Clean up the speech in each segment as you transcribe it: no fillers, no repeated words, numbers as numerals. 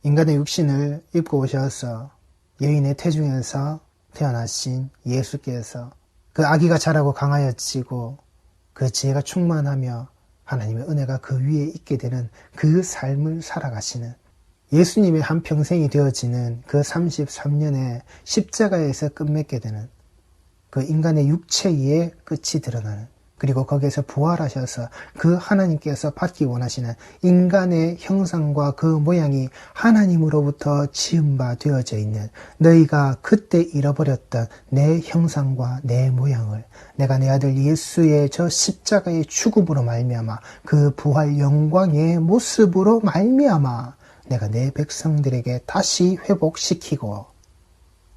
인간의 육신을 입고 오셔서 여인의 태중에서 태어나신 예수께서 그 아기가 자라고 강하여지고 그 지혜가 충만하며 하나님의 은혜가 그 위에 있게 되는 그 삶을 살아가시는 예수님의 한평생이 되어지는 그 33년의 십자가에서 끝맺게 되는 그 인간의 육체의 끝이 드러나는, 그리고 거기에서 부활하셔서 그 하나님께서 받기 원하시는 인간의 형상과 그 모양이 하나님으로부터 지음바 되어져 있는, 너희가 그때 잃어버렸던 내 형상과 내 모양을 내가 내 아들 예수의 저 십자가의 죽음으로 말미암아 그 부활 영광의 모습으로 말미암아 내가 내 백성들에게 다시 회복시키고,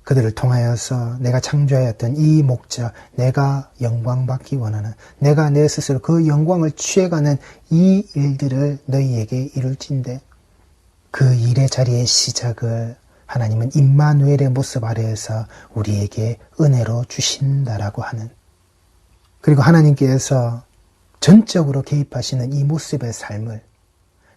그들을 통하여서 내가 창조하였던 이 목적, 내가 영광받기 원하는, 내가 내 스스로 그 영광을 취해가는 이 일들을 너희에게 이룰진대. 그 일의 자리의 시작을 하나님은 임마누엘의 모습 아래에서 우리에게 은혜로 주신다라고 하는, 그리고 하나님께서 전적으로 개입하시는 이 모습의 삶을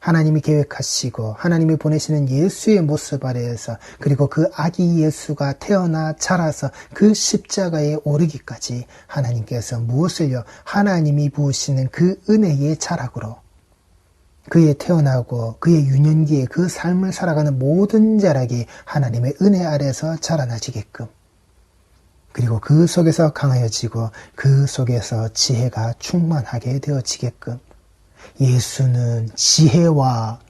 하나님이 계획하시고 하나님이 보내시는 예수의 모습 아래에서, 그리고 그 아기 예수가 태어나 자라서 그 십자가에 오르기까지 하나님께서 무엇을요? 하나님이 부으시는 그 은혜의 자락으로 그의 태어나고 그의 유년기에 그 삶을 살아가는 모든 자락이 하나님의 은혜 아래에서 자라나지게끔, 그리고 그 속에서 강하여지고 그 속에서 지혜가 충만하게 되어지게끔, 예수는 지혜와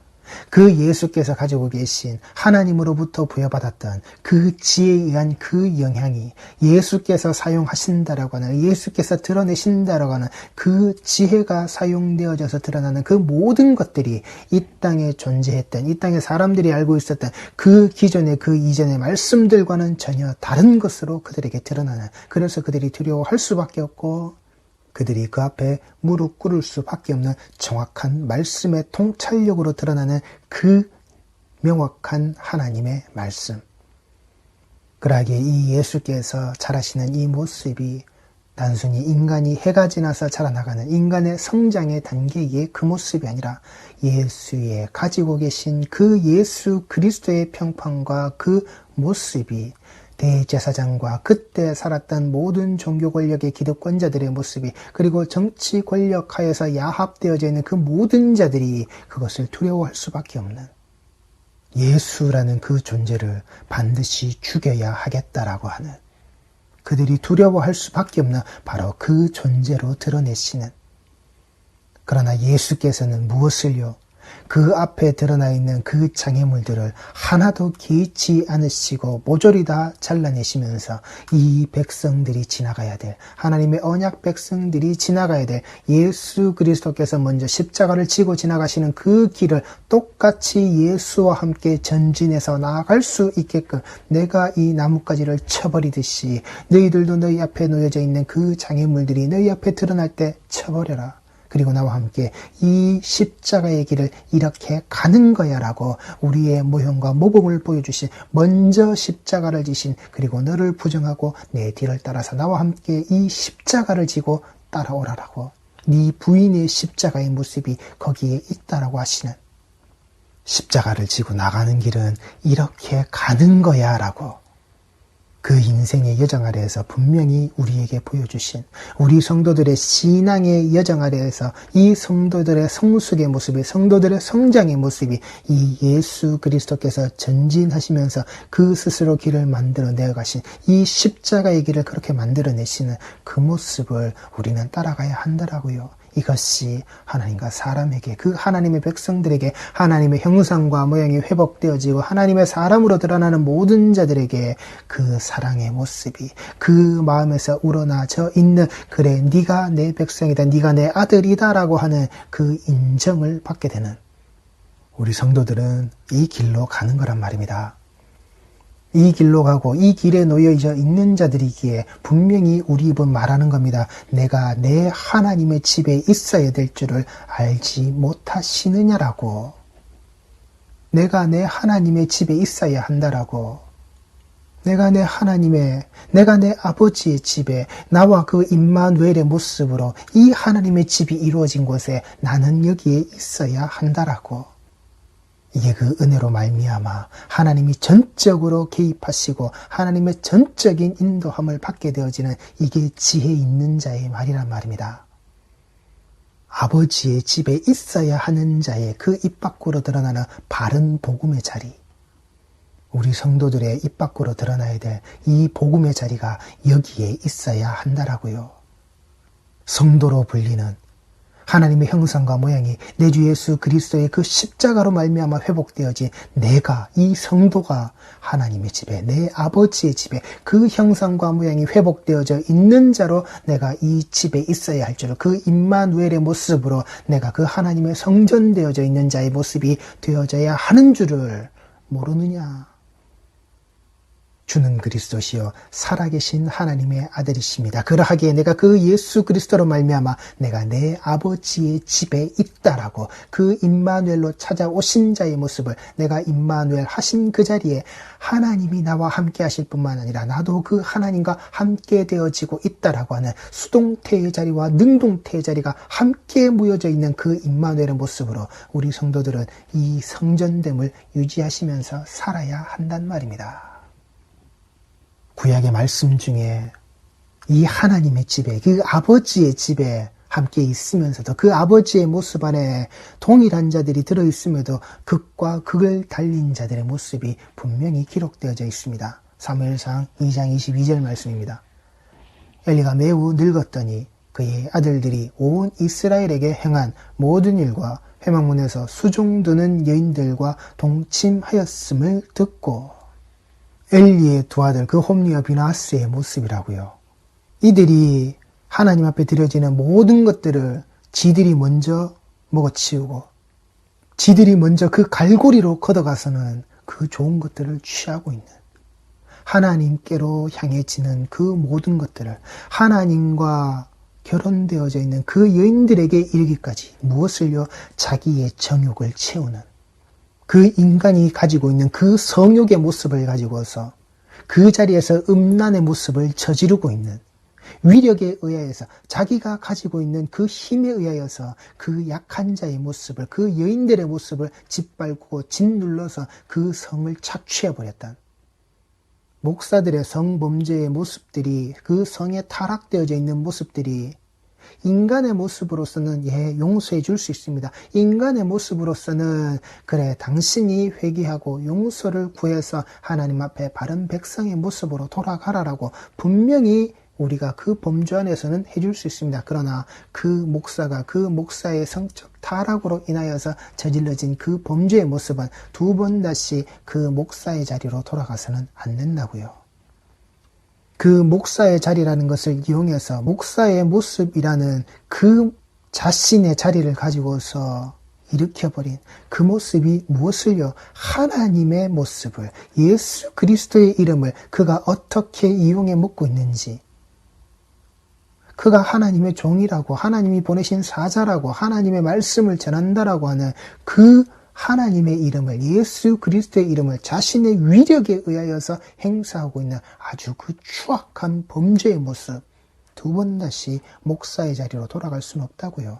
그 예수께서 가지고 계신 하나님으로부터 부여받았던 그 지혜에 의한 그 영향이 예수께서 사용하신다라고 하는, 예수께서 드러내신다라고 하는 그 지혜가 사용되어져서 드러나는 그 모든 것들이 이 땅에 존재했던, 이 땅에 사람들이 알고 있었던 그 기존의 그 이전의 말씀들과는 전혀 다른 것으로 그들에게 드러나는, 그래서 그들이 두려워할 수밖에 없고 그들이 그 앞에 무릎 꿇을 수밖에 없는 정확한 말씀의 통찰력으로 드러나는 그 명확한 하나님의 말씀. 그러하기에 이 예수께서 자라시는 이 모습이 단순히 인간이 해가 지나서 자라나가는 인간의 성장의 단계의 그 모습이 아니라 예수의 가지고 계신 그 예수 그리스도의 평판과 그 모습이 대제사장과 그때 살았던 모든 종교 권력의 기득권자들의 모습이, 그리고 정치 권력 하에서 야합되어져 있는 그 모든 자들이 그것을 두려워할 수밖에 없는, 예수라는 그 존재를 반드시 죽여야 하겠다라고 하는, 그들이 두려워할 수밖에 없는 바로 그 존재로 드러내시는, 그러나 예수께서는 무엇을요? 그 앞에 드러나 있는 그 장애물들을 하나도 개의치 않으시고 모조리 다 잘라내시면서 이 백성들이 지나가야 될, 하나님의 언약 백성들이 지나가야 될 예수 그리스도께서 먼저 십자가를 지고 지나가시는 그 길을 똑같이 예수와 함께 전진해서 나아갈 수 있게끔 내가 이 나뭇가지를 쳐버리듯이 너희들도 너희 앞에 놓여져 있는 그 장애물들이 너희 앞에 드러날 때 쳐버려라. 그리고 나와 함께 이 십자가의 길을 이렇게 가는 거야 라고 우리의 모형과 모범을 보여주신, 먼저 십자가를 지신, 그리고 너를 부정하고 내 뒤를 따라서 나와 함께 이 십자가를 지고 따라오라라고, 네 부인의 십자가의 모습이 거기에 있다라고 하시는, 십자가를 지고 나가는 길은 이렇게 가는 거야 라고 그 인생의 여정 아래에서 분명히 우리에게 보여주신, 우리 성도들의 신앙의 여정 아래에서 이 성도들의 성숙의 모습이, 성도들의 성장의 모습이 이 예수 그리스도께서 전진하시면서 그 스스로 길을 만들어내어 가신 이 십자가의 길을 그렇게 만들어내시는 그 모습을 우리는 따라가야 한다라고요. 이것이 하나님과 사람에게, 그 하나님의 백성들에게 하나님의 형상과 모양이 회복되어지고 하나님의 사람으로 드러나는 모든 자들에게 그 사랑의 모습이 그 마음에서 우러나져 있는, 그래 네가 내 백성이다, 네가 내 아들이다 라고 하는 그 인정을 받게 되는, 우리 성도들은 이 길로 가는 거란 말입니다. 이 길로 가고 이 길에 놓여져 있는 자들이기에 분명히 우리 입은 말하는 겁니다. 내가 내 하나님의 집에 있어야 될 줄을 알지 못하시느냐라고. 내가 내 하나님의 집에 있어야 한다라고. 내가 내 아버지의 집에 나와 그 임마누엘의 모습으로 이 하나님의 집이 이루어진 곳에 나는 여기에 있어야 한다라고. 이게 그 은혜로 말미암아 하나님이 전적으로 개입하시고 하나님의 전적인 인도함을 받게 되어지는 이게 지혜 있는 자의 말이란 말입니다. 아버지의 집에 있어야 하는 자의 그 입 밖으로 드러나는 바른 복음의 자리, 우리 성도들의 입 밖으로 드러나야 될 이 복음의 자리가 여기에 있어야 한다라고요. 성도로 불리는 하나님의 형상과 모양이 내 주 예수 그리스도의 그 십자가로 말미암아 회복되어진 내가, 이 성도가 하나님의 집에, 내 아버지의 집에 그 형상과 모양이 회복되어져 있는 자로 내가 이 집에 있어야 할 줄, 그 임마누엘의 모습으로 내가 그 하나님의 성전되어져 있는 자의 모습이 되어져야 하는 줄을 모르느냐. 주는 그리스도시요 살아계신 하나님의 아들이십니다. 그러하기에 내가 그 예수 그리스도로 말미암아 내가 내 아버지의 집에 있다라고, 그 임마누엘로 찾아오신 자의 모습을, 내가 임마누엘 하신 그 자리에 하나님이 나와 함께 하실 뿐만 아니라 나도 그 하나님과 함께 되어지고 있다라고 하는 수동태의 자리와 능동태의 자리가 함께 모여져 있는 그 임마누엘의 모습으로 우리 성도들은 이 성전됨을 유지하시면서 살아야 한단 말입니다. 구약의 말씀 중에 이 하나님의 집에, 그 아버지의 집에 함께 있으면서도 그 아버지의 모습 안에 동일한 자들이 들어있음에도 극과 극을 달린 자들의 모습이 분명히 기록되어져 있습니다. 사무엘상 2장 22절 말씀입니다. 엘리가 매우 늙었더니 그의 아들들이 온 이스라엘에게 행한 모든 일과 회막문에서 수종 드는 여인들과 동침하였음을 듣고, 엘리의 두 아들 그 홈리와 비나하스의 모습이라고요. 이들이 하나님 앞에 드려지는 모든 것들을 지들이 먼저 먹어치우고 지들이 먼저 그 갈고리로 걷어가서는 그 좋은 것들을 취하고 있는, 하나님께로 향해지는 그 모든 것들을, 하나님과 결혼되어져 있는 그 여인들에게 이르기까지 무엇을요? 자기의 정욕을 채우는, 그 인간이 가지고 있는 그 성욕의 모습을 가지고서 그 자리에서 음란의 모습을 저지르고 있는, 위력에 의하여서 자기가 가지고 있는 그 힘에 의하여서 그 약한 자의 모습을, 그 여인들의 모습을 짓밟고 짓눌러서 그 성을 착취해버렸던 목사들의 성범죄의 모습들이, 그 성에 타락되어져 있는 모습들이 인간의 모습으로서는 용서해 줄 수 있습니다. 인간의 모습으로서는 그래 당신이 회개하고 용서를 구해서 하나님 앞에 바른 백성의 모습으로 돌아가라라고 분명히 우리가 그 범주 안에서는 해줄 수 있습니다. 그러나 그 목사가 그 목사의 성적 타락으로 인하여서 저질러진 그 범죄의 모습은 두 번 다시 그 목사의 자리로 돌아가서는 안 된다고요. 그 목사의 자리라는 것을 이용해서 목사의 모습이라는 그 자신의 자리를 가지고서 일으켜버린 그 모습이 무엇을요? 하나님의 모습을, 예수 그리스도의 이름을 그가 어떻게 이용해 먹고 있는지, 그가 하나님의 종이라고, 하나님이 보내신 사자라고, 하나님의 말씀을 전한다라고 하는 그 하나님의 이름을, 예수 그리스도의 이름을 자신의 위력에 의하여서 행사하고 있는 아주 그 추악한 범죄의 모습, 두 번 다시 목사의 자리로 돌아갈 수는 없다고요.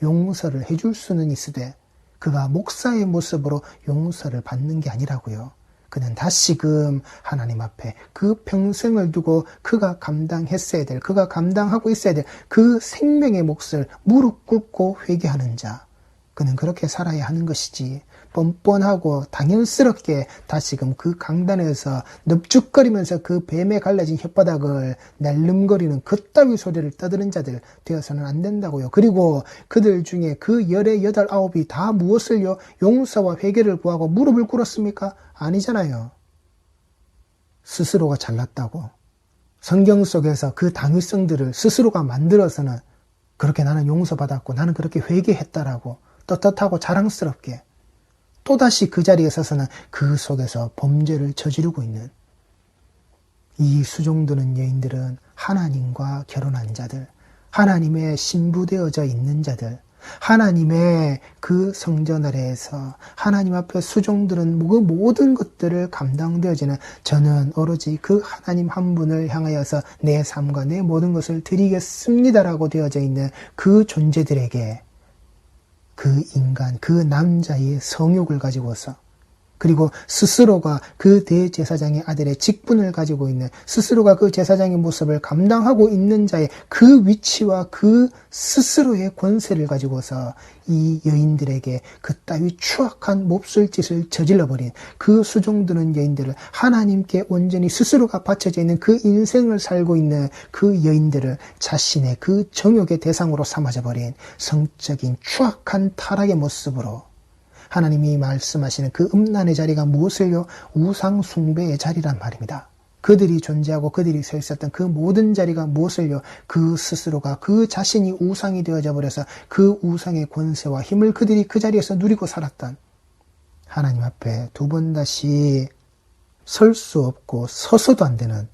용서를 해줄 수는 있으되 그가 목사의 모습으로 용서를 받는 게 아니라고요. 그는 다시금 하나님 앞에 그 평생을 두고 그가 감당했어야 될, 그가 감당하고 있어야 될 그 생명의 몫을 무릎 꿇고 회개하는 자, 그는 그렇게 살아야 하는 것이지, 뻔뻔하고 당연스럽게 다시금 그 강단에서 넙죽거리면서 그 뱀에 갈라진 혓바닥을 날름거리는 그따위 소리를 떠드는 자들 되어서는 안 된다고요. 그리고 그들 중에 그 18, 19이 다 무엇을요? 용서와 회개를 구하고 무릎을 꿇었습니까? 아니잖아요. 스스로가 잘났다고 성경 속에서 그 당위성들을 스스로가 만들어서는 그렇게 나는 용서받았고 나는 그렇게 회개했다라고 떳떳하고 자랑스럽게 또다시 그 자리에 서서는 그 속에서 범죄를 저지르고 있는 이 수종드는 여인들은 하나님과 결혼한 자들, 하나님의 신부되어져 있는 자들, 하나님의 그 성전 아래에서 하나님 앞에 수종드는 그 모든 것들을 감당되어지는, 저는 오로지 그 하나님 한 분을 향하여서 내 삶과 내 모든 것을 드리겠습니다라고 되어져 있는 그 존재들에게 그 인간, 그 남자의 성욕을 가지고서, 그리고 스스로가 그 대제사장의 아들의 직분을 가지고 있는, 스스로가 그 제사장의 모습을 감당하고 있는 자의 그 위치와 그 스스로의 권세를 가지고서 이 여인들에게 그따위 추악한 몹쓸짓을 저질러버린 그 수종드는 여인들을, 하나님께 온전히 스스로가 바쳐져 있는 그 인생을 살고 있는 그 여인들을 자신의 그 정욕의 대상으로 삼아져버린 성적인 추악한 타락의 모습으로, 하나님이 말씀하시는 그 음란의 자리가 무엇을요? 우상 숭배의 자리란 말입니다. 그들이 존재하고 그들이 서 있었던 그 모든 자리가 무엇을요? 그 스스로가 그 자신이 우상이 되어져 버려서 그 우상의 권세와 힘을 그들이 그 자리에서 누리고 살았던, 하나님 앞에 두 번 다시 설 수 없고 서서도 안 되는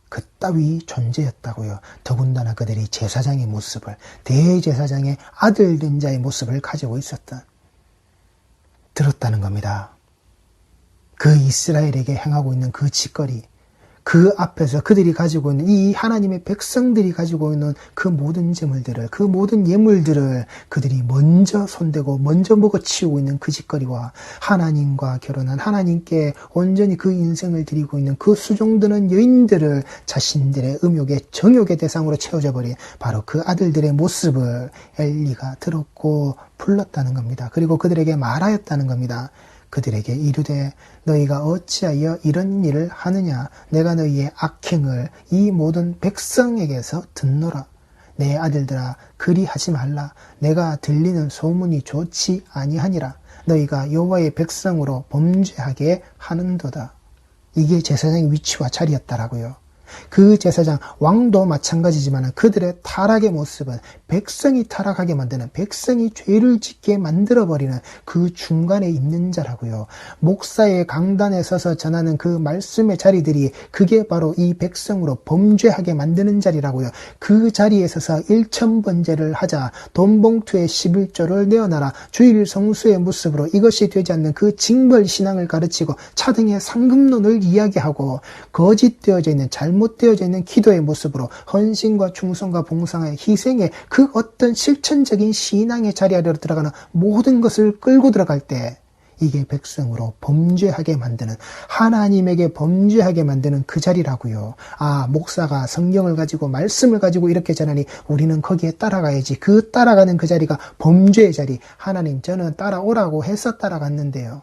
그따위 존재였다고요. 더군다나 그들이 제사장의 모습을, 대제사장의 아들 된 자의 모습을 가지고 있었던, 들었다는 겁니다. 그 이스라엘에게 행하고 있는 그 짓거리, 그 앞에서 그들이 가지고 있는, 이 하나님의 백성들이 가지고 있는 그 모든 재물들을, 그 모든 예물들을 그들이 먼저 손대고 먼저 먹어치우고 있는 그 짓거리와, 하나님과 결혼한, 하나님께 온전히 그 인생을 드리고 있는 그 수종드는 여인들을 자신들의 음욕의 정욕의 대상으로 채워져 버린 바로 그 아들들의 모습을 엘리가 들었고 불렀다는 겁니다. 그리고 그들에게 말하였다는 겁니다. 그들에게 이르되 너희가 어찌하여 이런 일을 하느냐? 내가 너희의 악행을 이 모든 백성에게서 듣노라. 내 아들들아, 그리 하지 말라. 내가 들리는 소문이 좋지 아니하니라. 너희가 여호와의 백성으로 범죄하게 하는도다. 이게 제사장의 위치와 자리였다라고요. 그 제사장, 왕도 마찬가지지만 그들의 타락의 모습은 백성이 타락하게 만드는, 백성이 죄를 짓게 만들어버리는 그 중간에 있는 자라고요. 목사의 강단에 서서 전하는 그 말씀의 자리들이 그게 바로 이 백성으로 범죄하게 만드는 자리라고요. 그 자리에 서서 일천번제를 하자, 돈봉투에 11조를 내어놔라, 주일 성수의 모습으로 이것이 되지 않는 그 징벌신앙을 가르치고 차등의 상급론을 이야기하고, 거짓되어져 있는, 잘못되어져 있는 기도의 모습으로 헌신과 충성과 봉상의 희생의 그 어떤 실천적인 신앙의 자리에 들어가는 모든 것을 끌고 들어갈 때, 이게 백성으로 범죄하게 만드는, 하나님에게 범죄하게 만드는 그 자리라고요. 아, 목사가 성경을 가지고 말씀을 가지고 이렇게 전하니 우리는 거기에 따라가야지. 그 따라가는 그 자리가 범죄의 자리. 하나님, 저는 따라오라고 해서 따라갔는데요,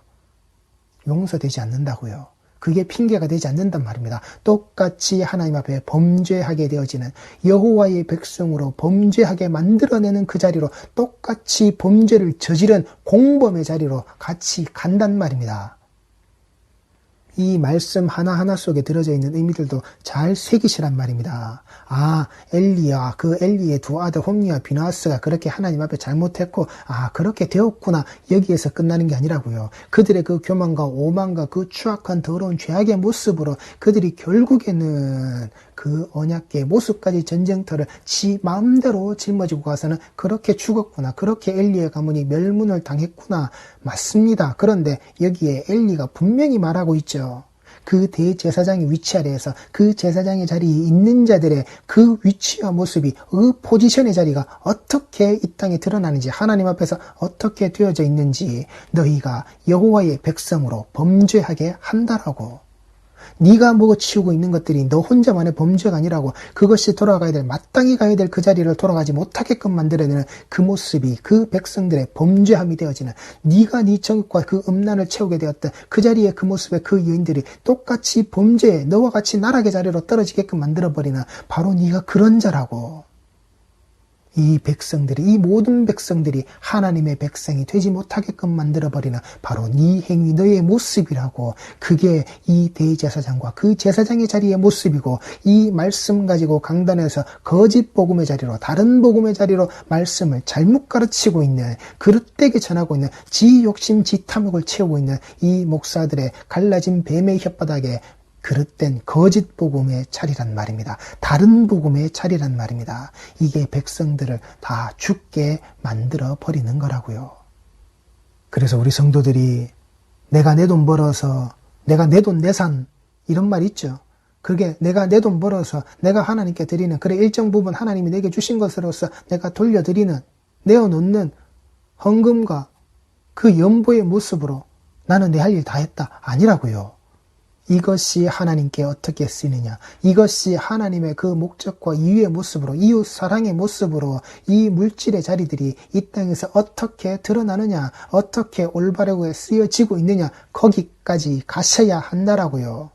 용서되지 않는다고요. 그게 핑계가 되지 않는단 말입니다. 똑같이 하나님 앞에 범죄하게 되어지는, 여호와의 백성으로 범죄하게 만들어내는 그 자리로, 똑같이 범죄를 저지른 공범의 자리로 같이 간단 말입니다. 이 말씀 하나하나 속에 들어져 있는 의미들도 잘 새기시란 말입니다. 아, 엘리야, 그 엘리의 두 아들 홈리와 비나하스가 그렇게 하나님 앞에 잘못했고, 아, 그렇게 되었구나, 여기에서 끝나는 게 아니라고요. 그들의 그 교만과 오만과 그 추악한 더러운 죄악의 모습으로 그들이 결국에는 그 언약궤의 모습까지 전쟁터를 지 마음대로 짊어지고 가서는 그렇게 죽었구나, 그렇게 엘리의 가문이 멸문을 당했구나. 맞습니다. 그런데 여기에 엘리가 분명히 말하고 있죠. 그 대제사장의 위치 아래에서 그 제사장의 자리에 있는 자들의 그 위치와 모습이, 그 포지션의 자리가 어떻게 이 땅에 드러나는지, 하나님 앞에서 어떻게 되어져 있는지, 너희가 여호와의 백성으로 범죄하게 한다라고. 네가 먹어치우고 있는 것들이 너 혼자만의 범죄가 아니라고, 그것이 돌아가야 될, 마땅히 가야 될 그 자리를 돌아가지 못하게끔 만들어내는 그 모습이 그 백성들의 범죄함이 되어지는, 네가 네 정욕과 그 음란을 채우게 되었던 그 자리에 그 모습의 그 여인들이 똑같이 범죄에, 너와 같이 나락의 자리로 떨어지게끔 만들어버리는 바로 네가 그런 자라고. 이 백성들이, 이 모든 백성들이 하나님의 백성이 되지 못하게끔 만들어버리는 바로 네 행위, 너의 모습이라고. 그게 이 대제사장과 그 제사장의 자리의 모습이고, 이 말씀 가지고 강단에서 거짓 복음의 자리로, 다른 복음의 자리로 말씀을 잘못 가르치고 있는, 그릇되게 전하고 있는, 지 욕심, 지 탐욕을 채우고 있는 이 목사들의 갈라진 뱀의 혓바닥에 그릇된 거짓 복음의 자리란 말입니다. 다른 복음의 자리란 말입니다. 이게 백성들을 다 죽게 만들어 버리는 거라고요. 그래서 우리 성도들이 내가 내 돈 벌어서, 내가 내 돈 내산, 이런 말 있죠. 그게 내가 내 돈 벌어서 내가 하나님께 드리는, 그래 일정 부분 하나님이 내게 주신 것으로서 내가 돌려드리는, 내어놓는 헌금과 그 연보의 모습으로 나는 내 할 일 다 했다. 아니라고요. 이것이 하나님께 어떻게 쓰이느냐. 이것이 하나님의 그 목적과 이유의 모습으로, 이웃 사랑의 모습으로 이 물질의 자리들이 이 땅에서 어떻게 드러나느냐, 어떻게 올바르게 쓰여지고 있느냐, 거기까지 가셔야 한다라고요.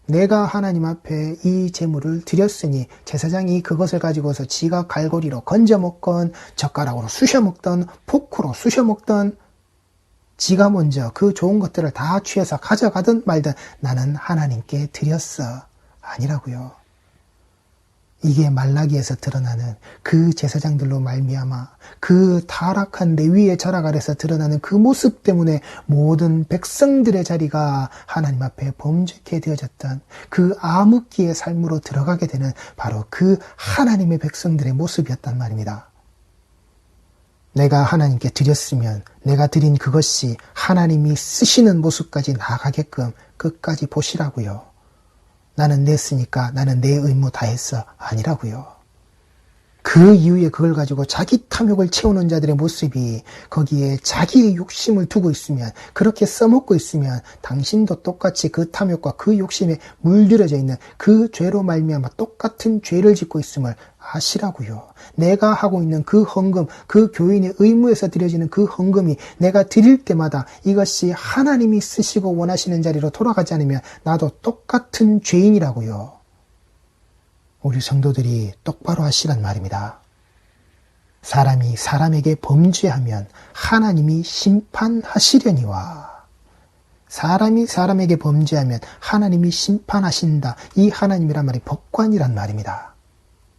내가 하나님 앞에 이 제물을 드렸으니 제사장이 그것을 가지고서 지가 갈고리로 건져 먹건 젓가락으로 쑤셔 먹던 포크로 쑤셔 먹던 지가 먼저 그 좋은 것들을 다 취해서 가져가든 말든 나는 하나님께 드렸어. 아니라고요. 이게 말라기에서 드러나는 그 제사장들로 말미암아 그 타락한 레위의 자락 아래서 드러나는 그 모습 때문에 모든 백성들의 자리가 하나님 앞에 범죄케 되어졌던 그 암흑기의 삶으로 들어가게 되는 바로 그 하나님의 백성들의 모습이었단 말입니다. 내가 하나님께 드렸으면 내가 드린 그것이 하나님이 쓰시는 모습까지 나가게끔 끝까지 보시라고요. 나는 냈으니까 나는 내 의무 다 했어. 아니라고요. 그 이후에 그걸 가지고 자기 탐욕을 채우는 자들의 모습이 거기에 자기의 욕심을 두고 있으면, 그렇게 써먹고 있으면 당신도 똑같이 그 탐욕과 그 욕심에 물들여져 있는 그 죄로 말미암아 똑같은 죄를 짓고 있음을 아시라고요. 내가 하고 있는 그 헌금, 그 교인의 의무에서 드려지는 그 헌금이 내가 드릴 때마다 이것이 하나님이 쓰시고 원하시는 자리로 돌아가지 않으면 나도 똑같은 죄인이라고요. 우리 성도들이 똑바로 하시란 말입니다. 사람이 사람에게 범죄하면 하나님이 심판하시려니와, 사람이 사람에게 범죄하면 하나님이 심판하신다. 이 하나님이란 말이 법관이란 말입니다.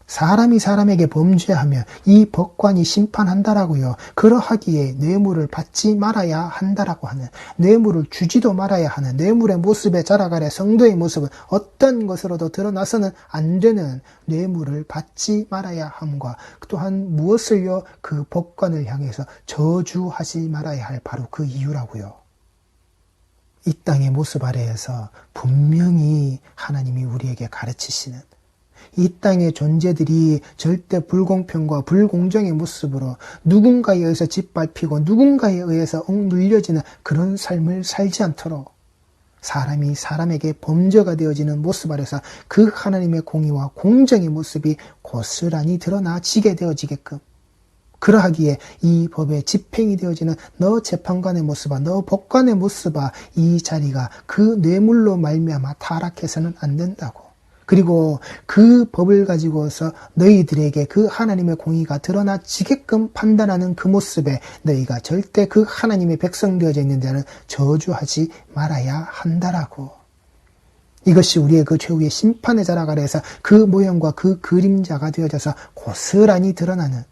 사람이 사람에게 범죄하면 이 법관이 심판한다라고요. 그러하기에 뇌물을 받지 말아야 한다라고 하는, 뇌물을 주지도 말아야 하는, 뇌물의 모습에 자라가래 성도의 모습은 어떤 것으로도 드러나서는 안 되는 뇌물을 받지 말아야 함과, 또한 무엇을요? 그 법관을 향해서 저주하지 말아야 할 바로 그 이유라고요. 이 땅의 모습 아래에서 분명히 하나님이 우리에게 가르치시는, 이 땅의 존재들이 절대 불공평과 불공정의 모습으로 누군가에 의해서 짓밟히고 누군가에 의해서 억눌려지는 그런 삶을 살지 않도록 사람이 사람에게 범죄가 되어지는 모습 아래서 그 하나님의 공의와 공정의 모습이 고스란히 드러나지게 되어지게끔, 그러하기에 이 법의 집행이 되어지는 너 재판관의 모습아, 너 법관의 모습아, 이 자리가 그 뇌물로 말미암아 타락해서는 안 된다고. 그리고 그 법을 가지고서 너희들에게 그 하나님의 공의가 드러나지게끔 판단하는 그 모습에 너희가 절대 그 하나님의 백성 되어져 있는 자는 저주하지 말아야 한다라고. 이것이 우리의 그 최후의 심판의 자락 아래에서 그 모형과 그 그림자가 되어져서 고스란히 드러나는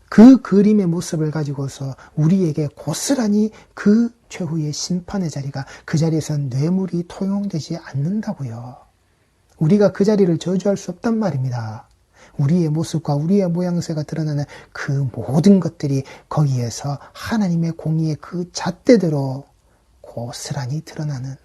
그 그림의 모습을 가지고서 우리에게 고스란히 그 최후의 심판의 자리가, 그 자리에서 뇌물이 통용되지 않는다고요. 우리가 그 자리를 저주할 수 없단 말입니다. 우리의 모습과 우리의 모양새가 드러나는 그 모든 것들이 거기에서 하나님의 공의의 그 잣대대로 고스란히 드러나는,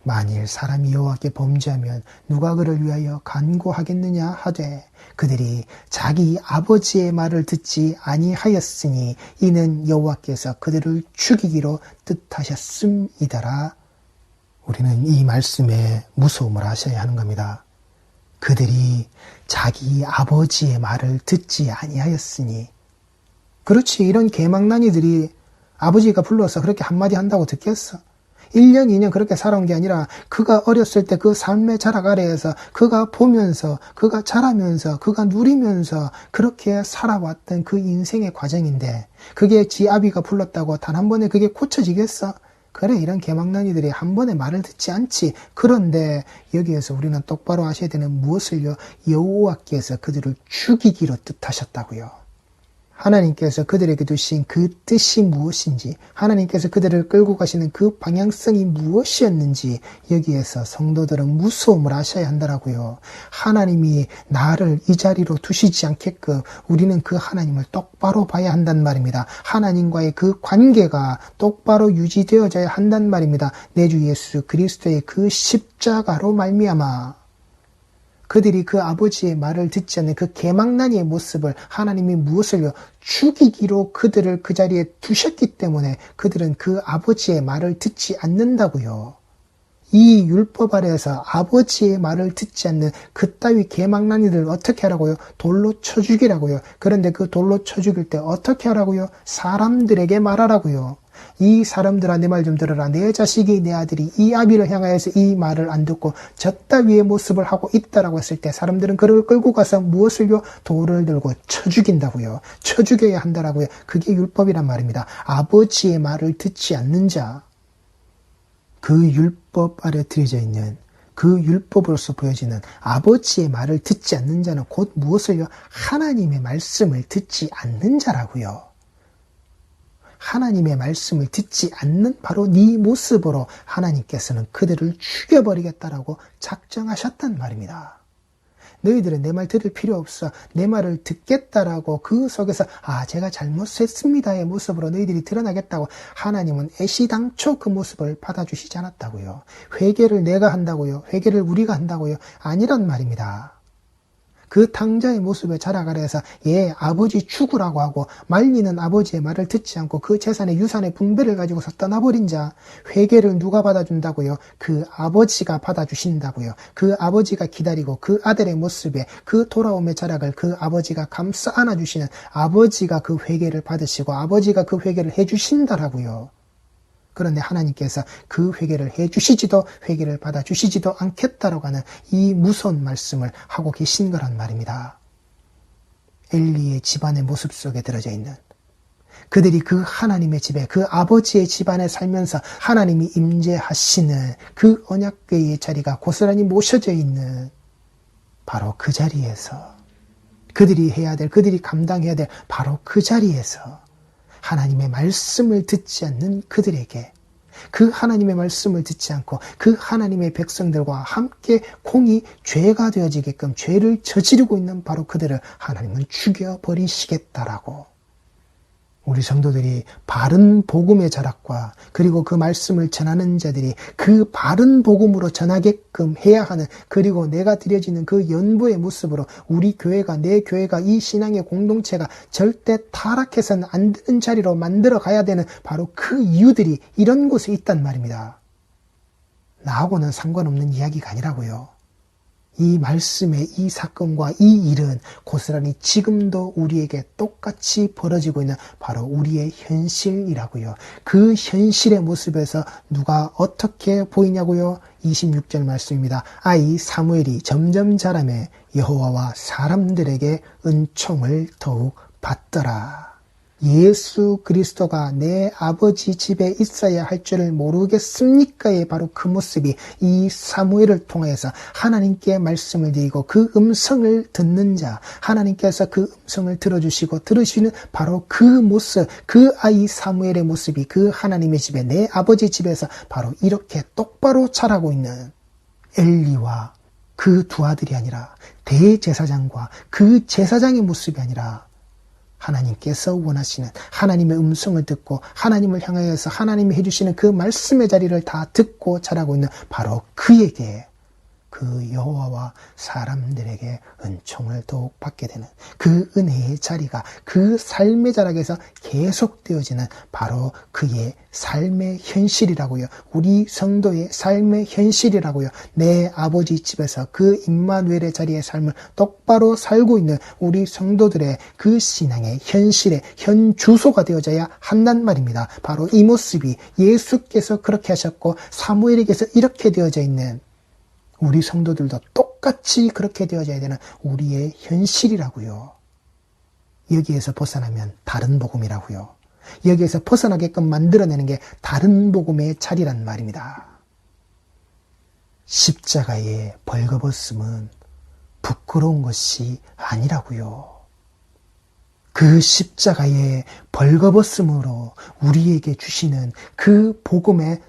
만일 사람이 여호와께 범죄하면 누가 그를 위하여 간구하겠느냐 하되 그들이 자기 아버지의 말을 듣지 아니하였으니 이는 여호와께서 그들을 죽이기로 뜻하셨음이더라. 우리는 이 말씀에 무서움을 하셔야 하는 겁니다. 그들이 자기 아버지의 말을 듣지 아니하였으니, 그렇지, 이런 개망난이들이 아버지가 불러서 그렇게 한마디 한다고 듣겠어? 1년, 2년 그렇게 살아온 게 아니라 그가 어렸을 때 그 삶의 자락 아래에서 그가 보면서, 그가 자라면서, 그가 누리면서 그렇게 살아왔던 그 인생의 과정인데, 그게 지 아비가 불렀다고 단 한 번에 그게 고쳐지겠어? 그래, 이런 개망난이들이 한 번에 말을 듣지 않지. 그런데 여기에서 우리는 똑바로 아셔야 되는 무엇을요? 여호와께서 그들을 죽이기로 뜻하셨다고요. 하나님께서 그들에게 두신 그 뜻이 무엇인지, 하나님께서 그들을 끌고 가시는 그 방향성이 무엇이었는지 여기에서 성도들은 무서움을 아셔야 한다라고요. 하나님이 나를 이 자리로 두시지 않게끔 우리는 그 하나님을 똑바로 봐야 한단 말입니다. 하나님과의 그 관계가 똑바로 유지되어져야 한단 말입니다. 내 주 예수 그리스도의 그 십자가로 말미암아 그들이 그 아버지의 말을 듣지 않는 그 개망나니의 모습을 하나님이 무엇을요? 죽이기로 그들을 그 자리에 두셨기 때문에 그들은 그 아버지의 말을 듣지 않는다고요. 이 율법 아래에서 아버지의 말을 듣지 않는 그따위 개망나니들을 어떻게 하라고요? 돌로 쳐 죽이라고요. 그런데 그 돌로 쳐 죽일 때 어떻게 하라고요? 사람들에게 말하라고요. 이 사람들아 내 말 좀 들어라. 내 자식이 내 아들이 이 아비를 향하여서 이 말을 안 듣고 저따위의 모습을 하고 있다라고 했을 때 사람들은 그를 끌고 가서 무엇을요? 돌을 들고 쳐 죽인다고요. 쳐 죽여야 한다라고요. 그게 율법이란 말입니다. 아버지의 말을 듣지 않는 자, 그 율법 아래 들여져 있는 그 율법으로서 보여지는 아버지의 말을 듣지 않는 자는 곧 무엇을요? 하나님의 말씀을 듣지 않는 자라고요. 하나님의 말씀을 듣지 않는 바로 네 모습으로 하나님께서는 그들을 죽여버리겠다라고 작정하셨단 말입니다. 너희들은 내 말 들을 필요 없어. 내 말을 듣겠다라고 그 속에서 제가 잘못했습니다의 모습으로 너희들이 드러나겠다고 하나님은 애시당초 그 모습을 받아주시지 않았다고요. 회개를 내가 한다고요. 회개를 우리가 한다고요. 아니란 말입니다. 그 탕자의 모습에 자라가려 해서 아버지 죽으라고 하고 말리는 아버지의 말을 듣지 않고 그 재산의 유산의 분배를 가지고서 떠나버린 자, 회개를 누가 받아준다고요? 그 아버지가 받아주신다고요. 그 아버지가 기다리고 그 아들의 모습에 그 돌아옴의 자락을 그 아버지가 감싸 안아주시는 아버지가 그 회개를 받으시고 아버지가 그 회개를 해주신다라고요. 그런데 하나님께서 그 회개를 해주시지도 회개를 받아주시지도 않겠다라고 하는 이 무서운 말씀을 하고 계신 거란 말입니다. 엘리의 집안의 모습 속에 들어져 있는 그들이 그 하나님의 집에 그 아버지의 집안에 살면서 하나님이 임재하시는 그 언약궤의 자리가 고스란히 모셔져 있는 바로 그 자리에서 그들이 해야 될 그들이 감당해야 될 바로 그 자리에서 하나님의 말씀을 듣지 않는 그들에게 그 하나님의 말씀을 듣지 않고 그 하나님의 백성들과 함께 공이 죄가 되어지게끔 죄를 저지르고 있는 바로 그들을 하나님은 죽여버리시겠다라고 우리 성도들이 바른 복음의 자락과 그리고 그 말씀을 전하는 자들이 그 바른 복음으로 전하게끔 해야 하는 그리고 내가 드려지는 그 연보의 모습으로 우리 교회가 내 교회가 이 신앙의 공동체가 절대 타락해서는 안 되는 자리로 만들어 가야 되는 바로 그 이유들이 이런 곳에 있단 말입니다. 나하고는 상관없는 이야기가 아니라고요. 이 말씀의 이 사건과 이 일은 고스란히 지금도 우리에게 똑같이 벌어지고 있는 바로 우리의 현실이라고요. 그 현실의 모습에서 누가 어떻게 보이냐고요? 26절 말씀입니다. 아이 사무엘이 점점 자라매 여호와와 사람들에게 은총을 더욱 받더라. 예수 그리스도가 내 아버지 집에 있어야 할 줄을 모르겠습니까의 바로 그 모습이 이 사무엘을 통해서 하나님께 말씀을 드리고 그 음성을 듣는 자, 하나님께서 그 음성을 들어주시고 들으시는 바로 그 모습, 그 아이 사무엘의 모습이 그 하나님의 집에 내 아버지 집에서 바로 이렇게 똑바로 자라고 있는 엘리와 그 두 아들이 아니라 대제사장과 그 제사장의 모습이 아니라 하나님께서 원하시는 하나님의 음성을 듣고 하나님을 향하여서 하나님이 해주시는 그 말씀의 자리를 다 듣고 자라고 있는 바로 그에게 그 여호와와 사람들에게 은총을 더욱 받게 되는 그 은혜의 자리가 그 삶의 자락에서 계속되어지는 바로 그의 삶의 현실이라고요. 우리 성도의 삶의 현실이라고요. 내 아버지 집에서 그 임마누엘의 자리의 삶을 똑바로 살고 있는 우리 성도들의 그 신앙의 현실의 현주소가 되어져야 한단 말입니다. 바로 이 모습이 예수께서 그렇게 하셨고 사무엘에게서 이렇게 되어져 있는 우리 성도들도 똑같이 그렇게 되어져야 되는 우리의 현실이라고요. 여기에서 벗어나면 다른 복음이라고요. 여기에서 벗어나게끔 만들어내는 게 다른 복음의 자리란 말입니다. 십자가의 벌거벗음은 부끄러운 것이 아니라고요. 그 십자가의 벌거벗음으로 우리에게 주시는 그 복음의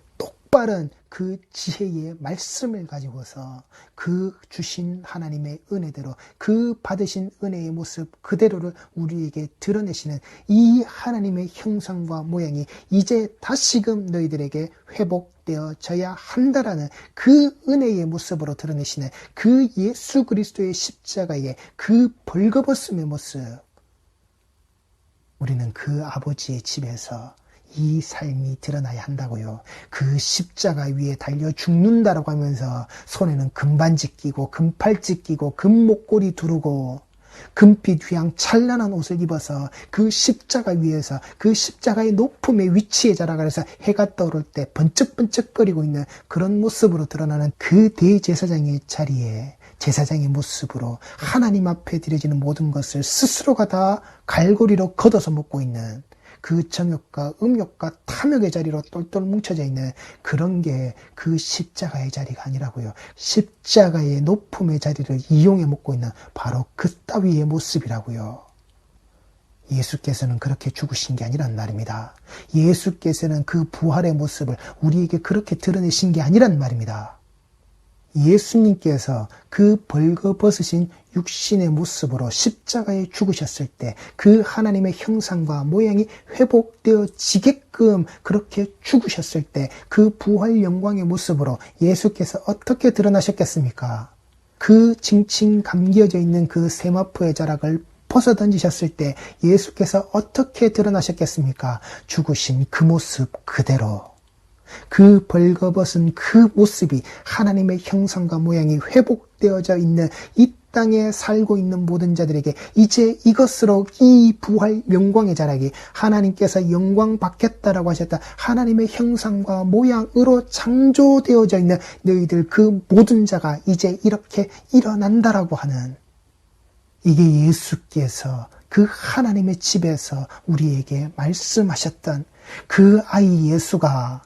올바른 그 지혜의 말씀을 가지고서 그 주신 하나님의 은혜대로 그 받으신 은혜의 모습 그대로를 우리에게 드러내시는 이 하나님의 형상과 모양이 이제 다시금 너희들에게 회복되어져야 한다라는 그 은혜의 모습으로 드러내시는 그 예수 그리스도의 십자가의 그 벌거벗음의 모습, 우리는 그 아버지의 집에서 이 삶이 드러나야 한다고요. 그 십자가 위에 달려 죽는다라고 하면서 손에는 금반지 끼고 금팔찌 끼고 금목걸이 두르고 금빛 휘황 찬란한 옷을 입어서 그 십자가 위에서 그 십자가의 높음의 위치에 자라가서 해가 떠오를 때 번쩍번쩍거리고 있는 그런 모습으로 드러나는 그 대제사장의 자리에 제사장의 모습으로 하나님 앞에 드려지는 모든 것을 스스로가 다 갈고리로 걷어서 먹고 있는 그 정욕과 음욕과 탐욕의 자리로 똘똘 뭉쳐져 있는 그런 게 그 십자가의 자리가 아니라고요. 십자가의 높음의 자리를 이용해 먹고 있는 바로 그 따위의 모습이라고요. 예수께서는 그렇게 죽으신 게 아니란 말입니다. 예수께서는 그 부활의 모습을 우리에게 그렇게 드러내신 게 아니란 말입니다. 예수님께서 그 벌거벗으신 육신의 모습으로 십자가에 죽으셨을 때 그 하나님의 형상과 모양이 회복되어지게끔 그렇게 죽으셨을 때 그 부활 영광의 모습으로 예수께서 어떻게 드러나셨겠습니까? 그 칭칭 감겨져 있는 그 세마포의 자락을 벗어 던지셨을 때 예수께서 어떻게 드러나셨겠습니까? 죽으신 그 모습 그대로. 그 벌거벗은 그 모습이 하나님의 형상과 모양이 회복되어져 있는 이 땅에 살고 있는 모든 자들에게 이제 이것으로 이 부활 영광의 자락이 하나님께서 영광 받겠다라고 하셨다 하나님의 형상과 모양으로 창조되어져 있는 너희들 그 모든 자가 이제 이렇게 일어난다라고 하는, 이게 예수께서 그 하나님의 집에서 우리에게 말씀하셨던 그 아이 예수가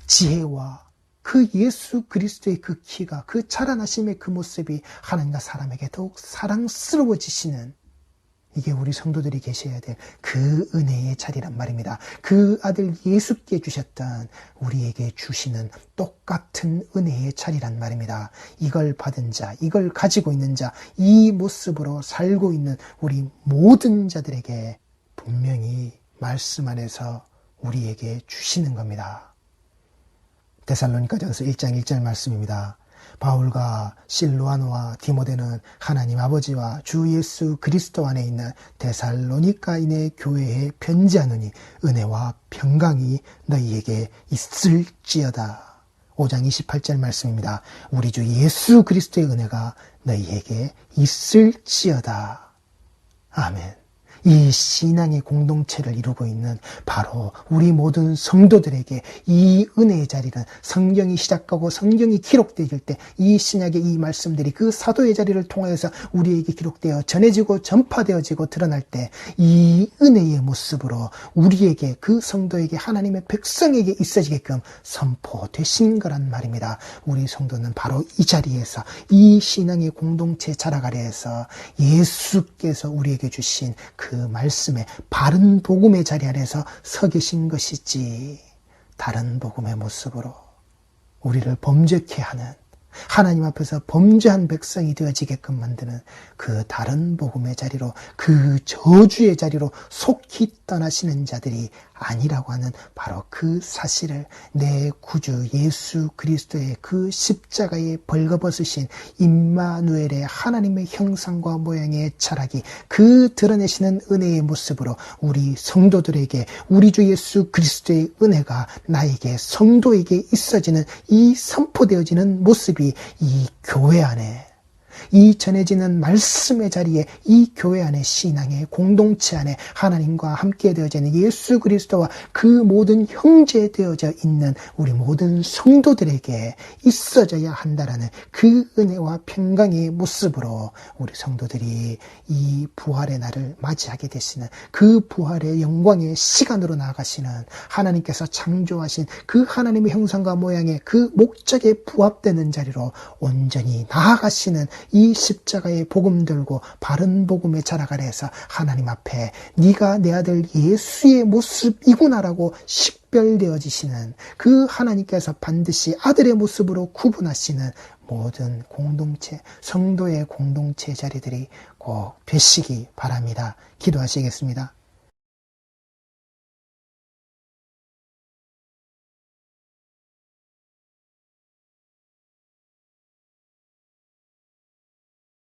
지혜와 그 예수 그리스도의 그 키가, 그 자라나심의 그 모습이 하나님과 사람에게 더욱 사랑스러워지시는, 이게 우리 성도들이 계셔야 될 그 은혜의 자리란 말입니다. 그 아들 예수께 주셨던 우리에게 주시는 똑같은 은혜의 자리란 말입니다. 이걸 받은 자, 이걸 가지고 있는 자, 이 모습으로 살고 있는 우리 모든 자들에게 분명히 말씀 안에서 우리에게 주시는 겁니다. 데살로니가전서 1장 1절 말씀입니다. 바울과 실로아노와 디모데는 하나님 아버지와 주 예수 그리스도 안에 있는 데살로니가인의 교회에 편지하노니 은혜와 평강이 너희에게 있을지어다. 5장 28절 말씀입니다. 우리 주 예수 그리스도의 은혜가 너희에게 있을지어다. 아멘. 이 신앙의 공동체를 이루고 있는 바로 우리 모든 성도들에게 이 은혜의 자리는 성경이 시작하고 성경이 기록되어질 때 이 신약의 이 말씀들이 그 사도의 자리를 통하여서 우리에게 기록되어 전해지고 전파되어지고 드러날 때 이 은혜의 모습으로 우리에게, 그 성도에게, 하나님의 백성에게 있어지게끔 선포되신 거란 말입니다. 우리 성도는 바로 이 자리에서 이 신앙의 공동체 자라가려 해서 예수께서 우리에게 주신 그 말씀에 바른 복음의 자리 안에서 서 계신 것이지, 다른 복음의 모습으로 우리를 범죄케 하는, 하나님 앞에서 범죄한 백성이 되어지게끔 만드는 그 다른 복음의 자리로, 그 저주의 자리로 속히 떠나시는 자들이 아니라고 하는 바로 그 사실을 내 구주 예수 그리스도의 그 십자가에 벌거벗으신 임마누엘의 하나님의 형상과 모양의 자락이 그 드러내시는 은혜의 모습으로 우리 성도들에게 우리 주 예수 그리스도의 은혜가 나에게, 성도에게 있어지는 이 선포되어지는 모습이 이 교회 안에, 이 전해지는 말씀의 자리에, 이 교회 안에, 신앙의 공동체 안에 하나님과 함께 되어지는 예수 그리스도와 그 모든 형제 되어져 있는 우리 모든 성도들에게 있어져야 한다라는 그 은혜와 평강의 모습으로 우리 성도들이 이 부활의 날을 맞이하게 되시는, 그 부활의 영광의 시간으로 나아가시는, 하나님께서 창조하신 그 하나님의 형상과 모양의 그 목적에 부합되는 자리로 온전히 나아가시는 이 십자가의 복음 들고 바른 복음에 자라가려 해서 하나님 앞에 네가 내 아들 예수의 모습이구나라고 식별되어지시는 그 하나님께서 반드시 아들의 모습으로 구분하시는 모든 공동체, 성도의 공동체 자리들이 꼭 되시기 바랍니다. 기도하시겠습니다.